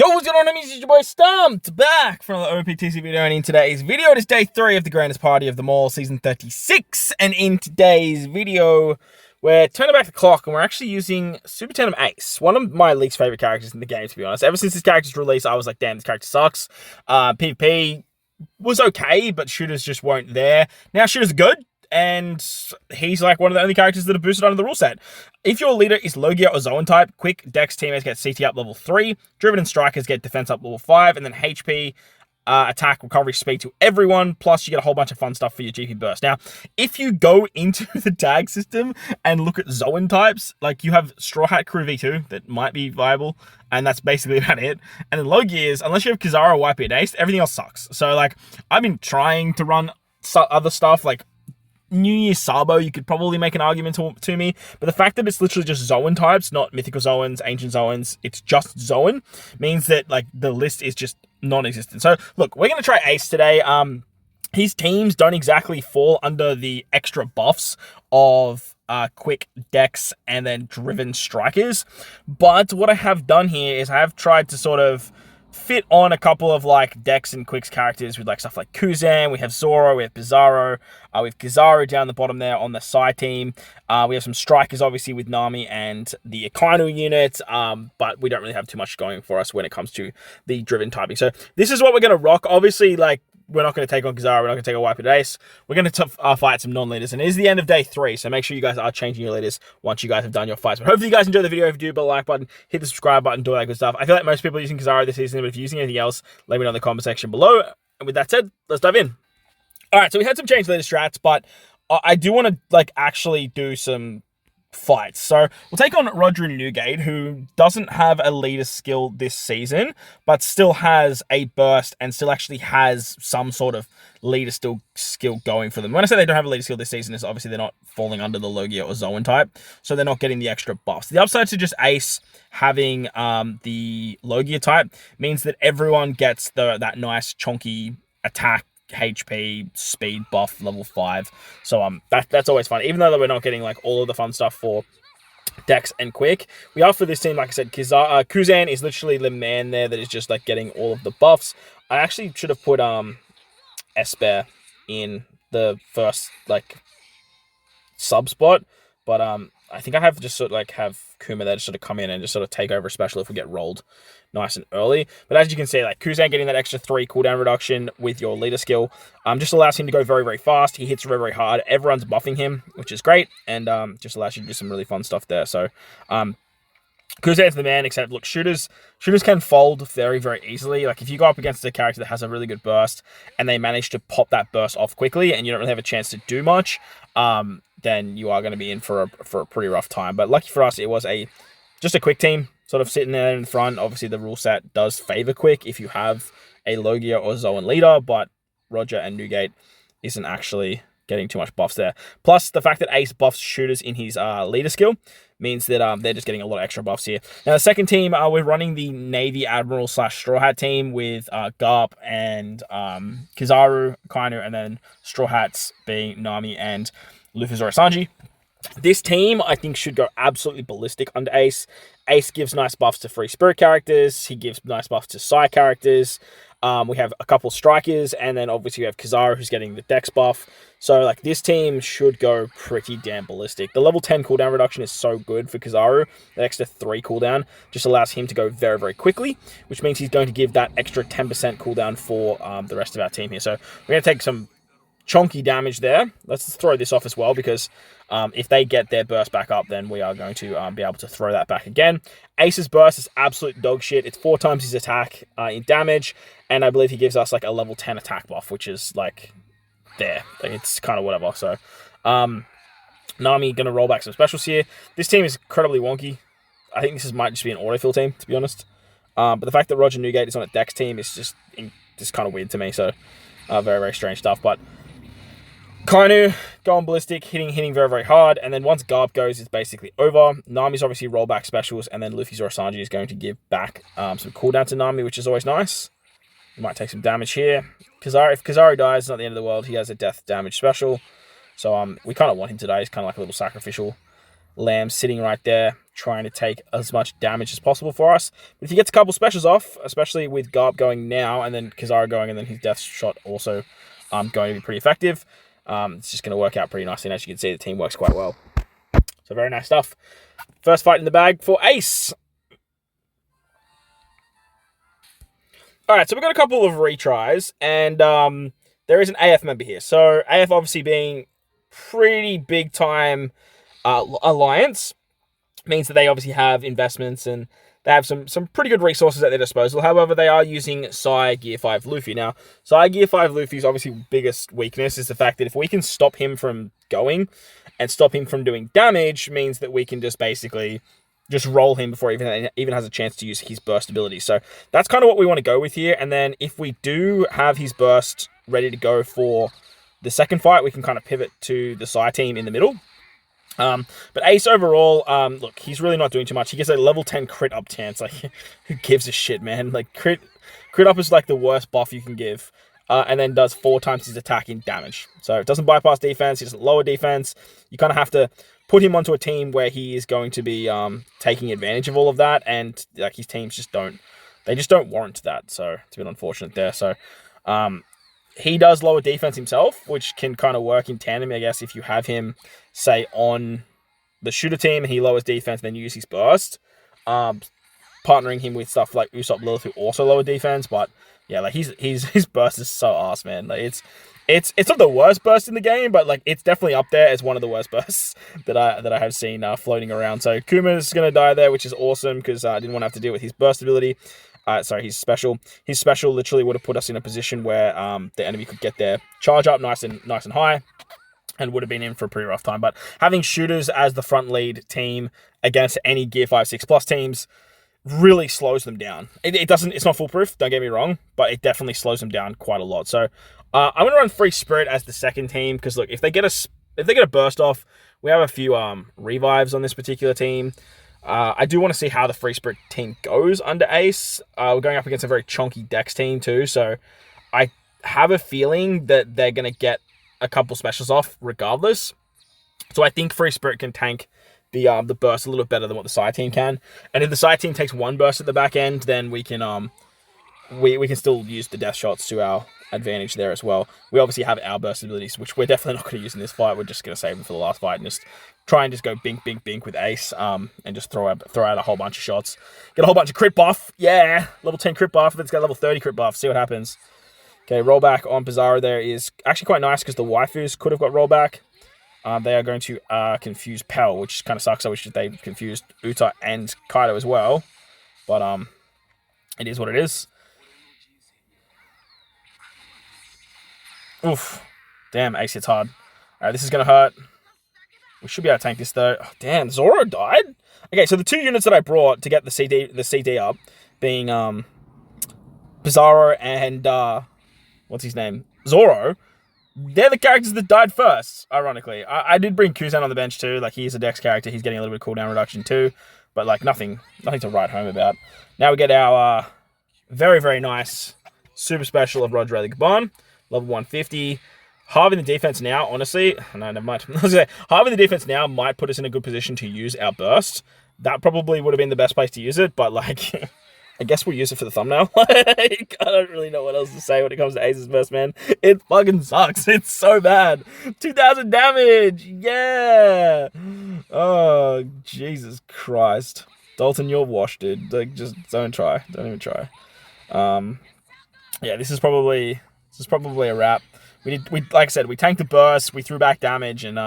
Yo, what's going on? It's your boy Stumped, back from the OPTC video, and in today's video, it is day 3 of the grandest party of them all, season 36, and in today's video, we're turning back the clock, and we're actually using Super Tandem Ace, one of my least favorite characters in the game, to be honest. Ever since this character's release, I was like, damn, this character sucks. PvP was okay, but shooters just weren't there. Now shooters are good, and he's like one of the only characters that are boosted under the rule set. If your leader is Logia or Zoan type, quick Dex teammates get CT up level 3, Driven and Strikers get defense up level 5, and then HP, attack, recovery, speed to everyone, plus you get a whole bunch of fun stuff for your GP burst. Now, if you go into the tag system and look at Zoan types, like you have Straw Hat Crew V2 that might be viable, and that's basically about it. And then low gears, unless you have Kizaru or YP Ace, everything else sucks. So like, I've been trying to run other stuff like New Year Sabo, you could probably make an argument to me, but the fact that it's literally just Zoan types, not mythical Zoans, ancient Zoans, it's just Zoan, means that like the list is just non-existent. So look, we're gonna try Ace today. His teams don't exactly fall under the extra buffs of quick Dex and then driven strikers, but what I have done here is I have tried to sort of fit on a couple of like Dex and Quick's characters with like stuff like Kuzan, we have Zoro, we have Bizarro, we have Kizaru down the bottom there on the side team. We have some strikers obviously with Nami and the Akainu unit, but we don't really have too much going for us when it comes to the driven typing. So this is what we're going to rock. Obviously, like, we're not going to take on Kizaru, we're not going to take on YP Ace. We're going to fight some non-leaders, and it is the end of day 3, so make sure you guys are changing your leaders once you guys have done your fights. But hopefully you guys enjoy the video. If you do, hit the like button, hit the subscribe button, do all that good stuff. I feel like most people are using Kizaru this season, but if you're using anything else, let me know in the comment section below. And with that said, let's dive in. Alright, so we had some change leader strats, but I do want to like actually do some fights. So we'll take on Roger Newgate, who doesn't have a leader skill this season, but still has a burst and still actually has some sort of leader skill going for them. When I say they don't have a leader skill this season, is obviously they're not falling under the Logia or Zoan type, so they're not getting the extra buffs. The upside to just Ace having the Logia type means that everyone gets that nice chunky attack, HP, speed buff, level 5. So that's always fun. Even though we're not getting like all of the fun stuff for Dex and Quick, we are for this team, like I said, Kuzan is literally the man there that is just like getting all of the buffs. I actually should have put Esper in the first like sub spot, but I think I have to just sort of like have Kuma there to sort of come in and just sort of take over a special if we get rolled nice and early. But as you can see, like Kuzan getting that extra 3 cooldown reduction with your leader skill just allows him to go very, very fast. He hits very, very hard. Everyone's buffing him, which is great, and just allows you to do some really fun stuff there. So Kuzan's the man, except look, shooters can fold very, very easily. Like if you go up against a character that has a really good burst and they manage to pop that burst off quickly and you don't really have a chance to do much, then you are going to be in for a pretty rough time. But lucky for us, it was just a Quick team sort of sitting there in front. Obviously, the rule set does favor Quick if you have a Logia or Zoan leader, but Roger and Newgate isn't actually getting too much buffs there. Plus, the fact that Ace buffs shooters in his leader skill means that they're just getting a lot of extra buffs here. Now, the second team, we're running the Navy Admiral / Straw Hat team with Garp and Kizaru, Akainu, and then Straw Hats being Nami and Luffy Zorosanji. This team, I think, should go absolutely ballistic under Ace. Ace gives nice buffs to free spirit characters. He gives nice buffs to Psy characters. We have a couple strikers, and then obviously we have Kizaru, who's getting the Dex buff. So, like, this team should go pretty damn ballistic. The level 10 cooldown reduction is so good for Kizaru. The extra 3 cooldown just allows him to go very, very quickly, which means he's going to give that extra 10% cooldown for the rest of our team here. So, we're going to take some chunky damage there. Let's throw this off as well, because if they get their burst back up, then we are going to be able to throw that back again. Ace's burst is absolute dog shit. It's 4 times his attack in damage, and I believe he gives us like a level 10 attack buff, which is like there. Like, it's kind of whatever. So Nami gonna roll back some specials here. This team is incredibly wonky. I think this might just be an autofill team, to be honest. But the fact that Roger Newgate is on a Dex team is just kind of weird to me. So very, very strange stuff. But Akainu going ballistic, hitting very, very hard, and then once Garp goes, it's basically over. Nami's obviously rollback specials, and then Luffy Zorosanji is going to give back some cooldown to Nami, which is always nice. We might take some damage here. If Kizaru dies, it's not the end of the world. He has a death damage special, so we kind of want him to die. He's kind of like a little sacrificial lamb sitting right there. trying to take as much damage as possible for us. But if he gets a couple specials off, especially with Garp going now, and then Kizaru going, and then his Death Shot also going to be pretty effective, it's just going to work out pretty nicely. And as you can see, the team works quite well. So very nice stuff. First fight in the bag for Ace. All right, so we've got a couple of retries, and there is an AF member here. So AF obviously being pretty big time alliance means that they obviously have investments and they have some pretty good resources at their disposal. However, they are using Sai Gear 5 Luffy. Now, Sai Gear 5 Luffy's obviously biggest weakness is the fact that if we can stop him from going and stop him from doing damage, means that we can just basically just roll him before he even has a chance to use his burst ability. So that's kind of what we want to go with here. And then if we do have his burst ready to go for the second fight, we can kind of pivot to the Sai team in the middle. But Ace overall, look, he's really not doing too much. He gets a level 10 crit up chance. Like, who gives a shit, man? Like, crit up is like the worst buff you can give. And then does 4 times his attack in damage. So it doesn't bypass defense, he doesn't lower defense. You kind of have to put him onto a team where he is going to be taking advantage of all of that, and like his teams just don't warrant that. So it's a bit unfortunate there. So he does lower defense himself, which can kind of work in tandem, I guess, if you have him, say, on the shooter team and he lowers defense, then you use his burst. Partnering him with stuff like Usopp Lilith, who also lower defense, but yeah, like his burst is so ass, man. Like it's not the worst burst in the game, but like it's definitely up there as one of the worst bursts that I have seen floating around. So Kuma's gonna die there, which is awesome because I didn't want to have to deal with his burst ability. Sorry, his special. His special literally would have put us in a position where the enemy could get their charge up nice and high, and would have been in for a pretty rough time. But having shooters as the front lead team against any Gear 5, 6+ teams really slows them down. It's not foolproof, don't get me wrong, but it definitely slows them down quite a lot. So I'm going to run Free Spirit as the second team, because look, if they get a burst off, we have a few revives on this particular team. I do want to see how the Free Spirit team goes under Ace. We're going up against a very chunky Dex team too, so I have a feeling that they're going to get a couple specials off regardless. So I think Free Spirit can tank the burst a little better than what the Sai team can. And if the Sai team takes one burst at the back end, then we can we can still use the death shots to our advantage there as well. We obviously have our burst abilities, which we're definitely not going to use in this fight. We're just going to save them for the last fight and just try and just go bink, bink, bink with Ace, and just throw out a whole bunch of shots. Get a whole bunch of crit buff. Yeah, level 10 crit buff. Let's get level 30 crit buff. See what happens. Okay, rollback on Pizarro there is actually quite nice because the waifus could have got rollback. They are going to confuse Pell, which kind of sucks. I wish they confused Uta and Kaido as well. But it is what it is. Oof. Damn, Ace hits hard. Alright, this is going to hurt. We should be able to tank this though. Oh, damn, Zoro died? Okay, so the 2 units that I brought to get the CD up, being Pizarro and what's his name? Zoro. They're the characters that died first, ironically. I did bring Kuzan on the bench too. Like, he's a Dex character. He's getting a little bit of cooldown reduction too. But, like, nothing to write home about. Now we get our very, very nice super special of Roger Gabon. Level 150. Halving the defense now, honestly. No, never mind. Halving the defense now might put us in a good position to use our burst. That probably would have been the best place to use it. But, like, I guess we'll use it for the thumbnail. I don't really know what else to say when it comes to Ace's burst, man. It fucking sucks. It's so bad. 2,000 damage. Yeah. Oh, Jesus Christ. Dalton, you're washed, dude. Like, just don't try. Don't even try. Yeah, this is probably a wrap. We like I said, we tanked the burst, we threw back damage, and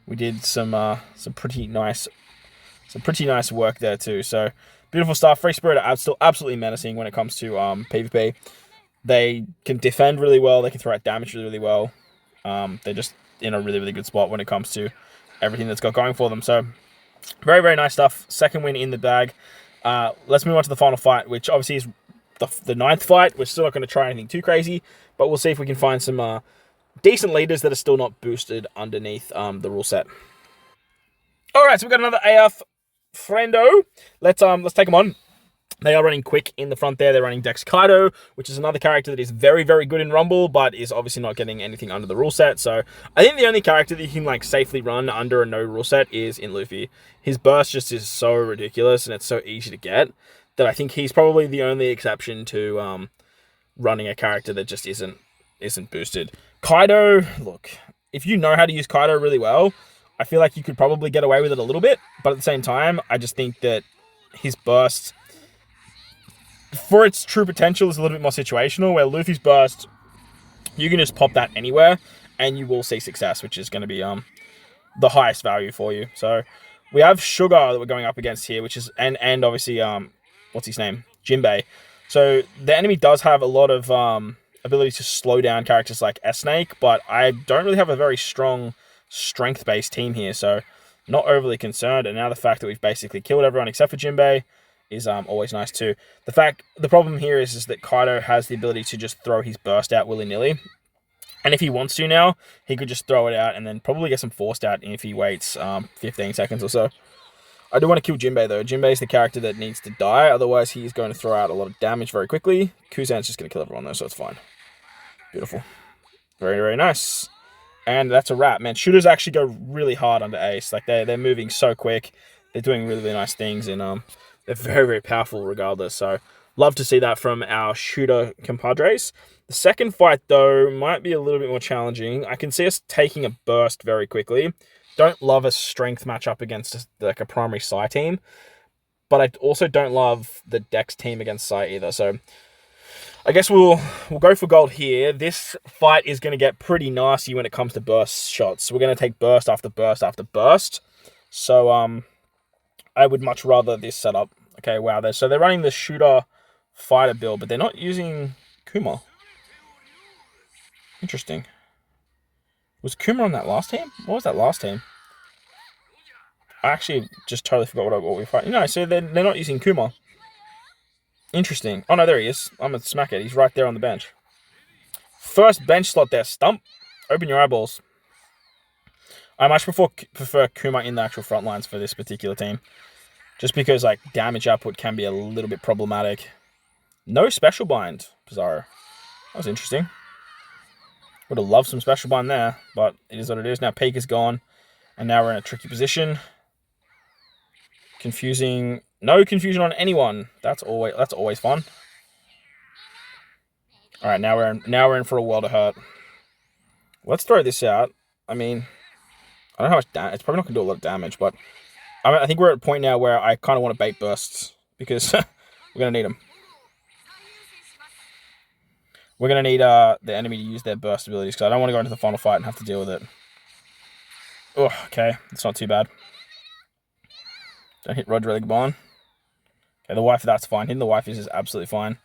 we did some pretty nice work there too. So beautiful stuff. Free Spirit are still absolutely menacing when it comes to PvP. They can defend really well. They can throw out damage really, really well. They're just in a really, really good spot when it comes to everything that's got going for them. So very, very nice stuff. Second win in the bag. Let's move on to the final fight, which obviously is the 9th fight. We're still not going to try anything too crazy, but we'll see if we can find some decent leaders that are still not boosted underneath the rule set. All right, so we've got another AF friendo. Let's take him on. They are running quick in the front there. They're running Dex Kaido, which is another character that is very, very good in Rumble, but is obviously not getting anything under the rule set. So I think the only character that you can like safely run under a no rule set is in Luffy. His burst just is so ridiculous and it's so easy to get that I think he's probably the only exception to running a character that just isn't boosted. Kaido, look, if you know how to use Kaido really well, I feel like you could probably get away with it a little bit, but at the same time, I just think that his burst, for its true potential, is a little bit more situational, where Luffy's burst, you can just pop that anywhere, and you will see success, which is going to be the highest value for you. So we have Sugar that we're going up against here, which is, and obviously, what's his name? Jinbei. So the enemy does have a lot of ability to slow down characters like S-Snake, but I don't really have a very strong strength-based team here, so not overly concerned. And now the fact that we've basically killed everyone except for Jinbei is always nice too. The problem here is that Kaido has the ability to just throw his burst out willy-nilly. And if he wants to now, he could just throw it out and then probably get some forced out if he waits 15 seconds or so. I do want to kill Jinbei though. Jinbei is the character that needs to die, otherwise he's going to throw out a lot of damage very quickly. Kuzan's just going to kill everyone though, so it's fine. Beautiful. Very, very nice. And that's a wrap, man. Shooters actually go really hard under Ace. Like, they're moving so quick. They're doing really, really nice things, and they're very, very powerful regardless. So, love to see that from our shooter compadres. The second fight, though, might be a little bit more challenging. I can see us taking a burst very quickly. Don't love a strength matchup against, like, a primary Psy team. But I also don't love the Dex team against Psy either, so I guess we'll go for gold here. This fight is going to get pretty nasty when it comes to burst shots. We're going to take burst after burst after burst. So I would much rather this setup. Okay, wow. So they're running the shooter fighter build, but they're not using Kuma. Interesting. Was Kuma on that last team? What was that last team? I actually just totally forgot what we fight. No, so they're not using Kuma. Interesting. Oh, no, there he is. I'm going to smack it. He's right there on the bench. First bench slot there. Stump. Open your eyeballs. I much prefer Kuma in the actual front lines for this particular team. Just because, like, damage output can be a little bit problematic. No special bind, Bizarro. That was interesting. Would have loved some special bind there, but it is what it is. Now Peak is gone, and now we're in a tricky position. Confusing. No confusion on anyone. That's always fun. All right, now we're in for a world of hurt. Let's throw this out. I mean, I don't know how much damage. It's probably not gonna do a lot of damage, but I think we're at a point now where I kind of want to bait bursts because we're gonna need them. We're gonna need the enemy to use their burst abilities because I don't want to go into the final fight and have to deal with it. Oh, okay, it's not too bad. Don't hit Roger really Gabon. Okay, the wife, that's fine. Hitting the wife is absolutely fine.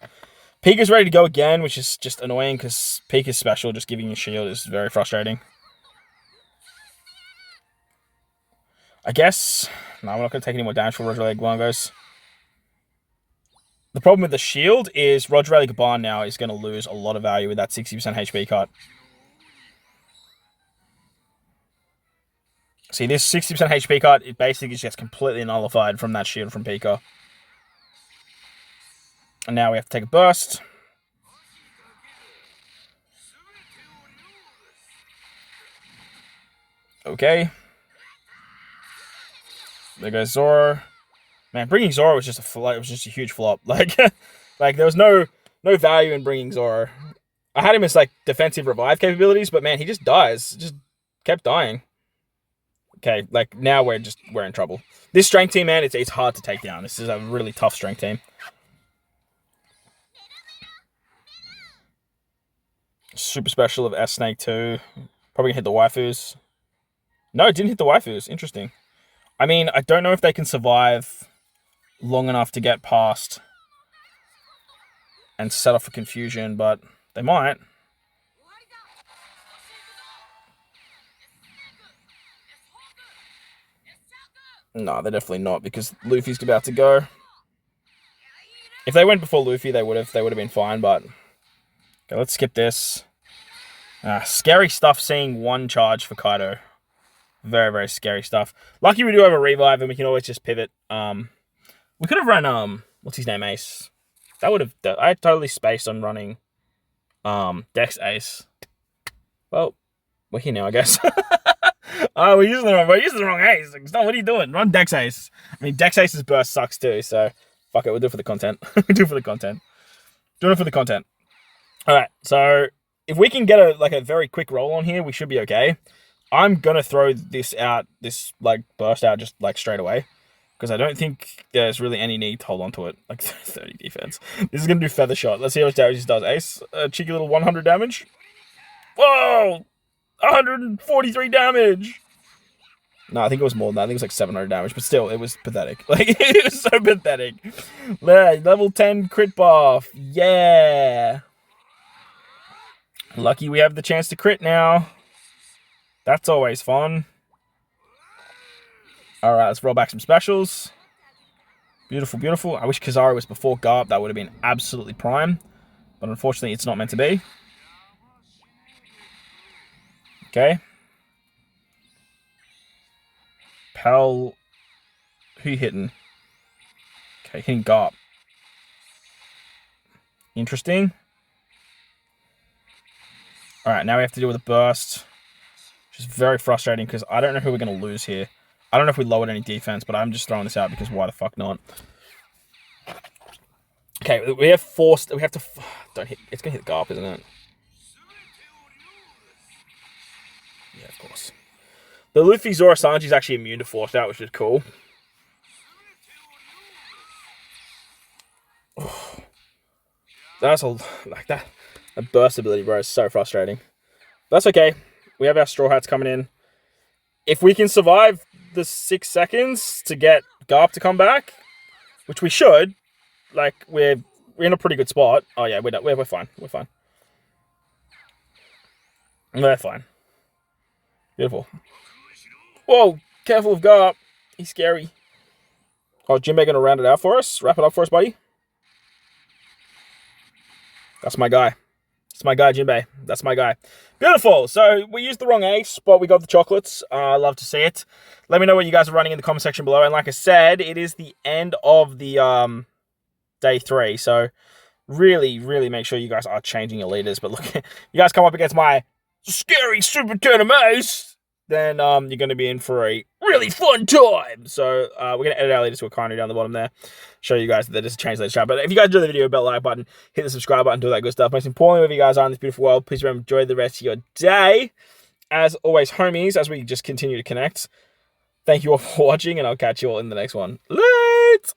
Peak is ready to go again, which is just annoying because Peak is special. Just giving you shield is very frustrating. I guess. No, we're not going to take any more damage for Roger Gabon goes. The problem with the shield is Roger Gabon now is going to lose a lot of value with that 60% HP cut. See, this 60% HP cut, it basically just gets completely nullified from that shield from Pika. And now we have to take a burst. Okay. There goes Zoro. Man, bringing Zoro was just a huge flop. Like there was no value in bringing Zoro. I had him as like defensive revive capabilities, but man, he just dies. Just kept dying. Okay, like now we're in trouble. This strength team, man, it's hard to take down. This is a really tough strength team. Super special of S-Snake too. Probably gonna hit the waifus. No, it didn't hit the waifus. Interesting. I mean, I don't know if they can survive long enough to get past and set off for confusion, but they might. No, they're definitely not, because Luffy's about to go. If they went before Luffy, they would have been fine, but okay, let's skip this. Scary stuff seeing one charge for Kaido. Very, very scary stuff. Lucky we do have a revive and we can always just pivot. We could have run What's his name, Ace? That would have... I totally spaced on running Dex Ace. Well, we're here now, I guess. Oh, we're using the wrong Ace. Stop, what are you doing? Run Dex Ace. I mean, Dex Ace's burst sucks too, so fuck it, we'll do it for the content. We'll do it for the content. Doing it for the content. Alright, so if we can get a very quick roll on here, we should be okay. I'm gonna throw this burst out just like straight away. Because I don't think there's really any need to hold on to it. Like 30 defense. This is gonna do feather shot. Let's see how much damage this does. Ace, cheeky little 100 damage. Whoa! 143 damage! No, I think it was more than that. I think it was like 700 damage. But still, it was pathetic. Like, it was so pathetic. Level 10 crit buff. Yeah! Lucky we have the chance to crit now. That's always fun. Alright, let's roll back some specials. Beautiful, beautiful. I wish Kizaru was before Garp. That would have been absolutely prime. But unfortunately, it's not meant to be. Okay. Pal. Who you hitting? Okay, hitting Garp. Interesting. Alright, now we have to deal with a burst. Which is very frustrating because I don't know who we're going to lose here. I don't know if we lowered any defense, but I'm just throwing this out because why the fuck not? Okay, we have forced... We have to... Don't hit... It's going to hit the Garp, isn't it? Yeah, of course. The Luffy Zoro Sanji is actually immune to forced out, which is cool. That's a... Like that... That burst ability, bro, is so frustrating. That's okay. We have our Straw Hats coming in. If we can survive the 6 seconds to get Garp to come back, which we should, like, we're in a pretty good spot. Oh, yeah, we're fine. We're fine. We're fine. Beautiful. Whoa, careful of Garp. He's scary. Oh, Jinbei gonna round it out for us? Wrap it up for us, buddy? That's my guy. That's my guy, Jinbei. That's my guy. Beautiful. So, we used the wrong ace, but we got the chocolates. I love to see it. Let me know what you guys are running in the comment section below. And like I said, it is the end of the day 3. So, really, really make sure you guys are changing your leaders. But look, if you guys come up against my scary Super Turner Ace, then you're going to be in for a really fun time. So, we're going to edit our leaders to a kind down the bottom there. Show you guys that it's a change leader chat. But if you guys enjoy the video, bell like button, hit the subscribe button, do all that good stuff. Most importantly, wherever you guys are in this beautiful world, please remember to enjoy the rest of your day. As always, homies, as we just continue to connect, thank you all for watching, and I'll catch you all in the next one. Late!